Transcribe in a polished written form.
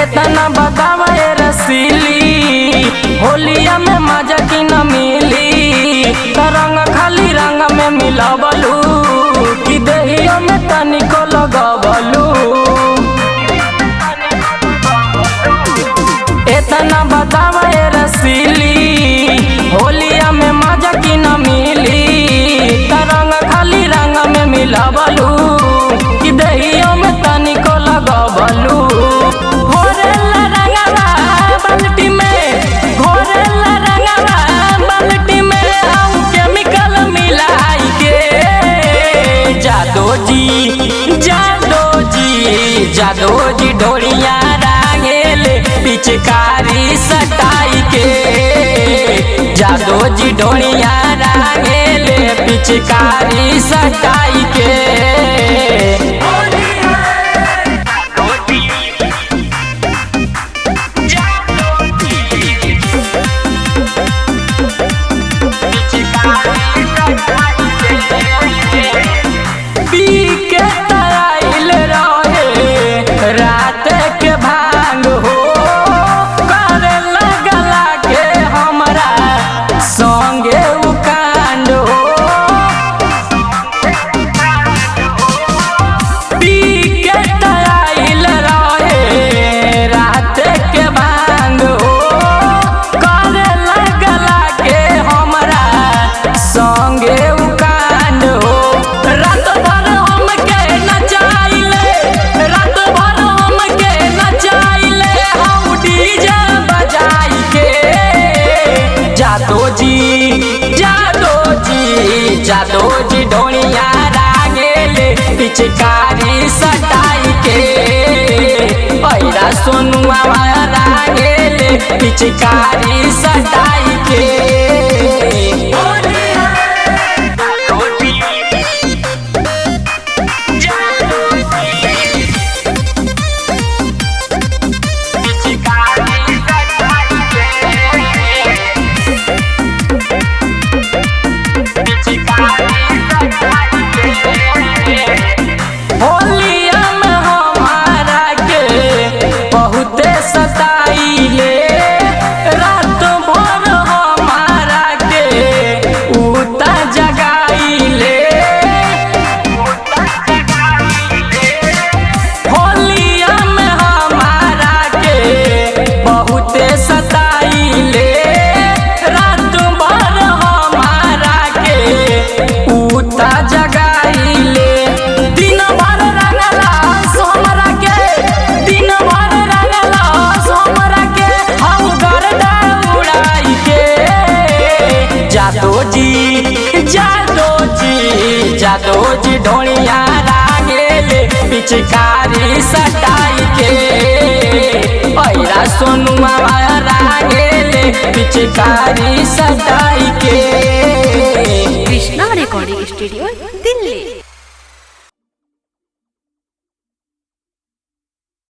इतना बतावा ए रसीली होलिया में मजा की न मिली। रंग खाली रंग में मिलावलू कि दहिया में तनिको लगवलू। इतना बतावा ए रसीली होलिया में मजा की न मिली। रंग खाली रंग में मिलावलू कि दहिया में तनिको लगवलू। जादो जी ढोलिया रांगेल पिचकारी सटाई के। जादो जी ढोलिया रांगेल पिचकारी सटाई के। रात के भांग हो करे लगला के हमरा संगे उ कांड हो। पी के तराइल रहे रात के भांग हो करे लगला के हमरा संगे उ कांड हो। रात भर हमके नचाइले, रात भर जादो जी ढोलिया रांगेल पिचकारी सटाई के। पैरा सोनुआ रांगेल पिचकारी सटाई के। होलिया में हमारा के बहुते सताइले, रात भर हमारा के उता जगाइले। होलिया में हमारा के बहुते सताइले, रात भर हमारा के उता जगाइले। जादो जी ढोलिया रांगेल पिचकारी सटाई के। पैरा सोनुआ रांगेल पिचकारी सटाई के। Krishna recording studio.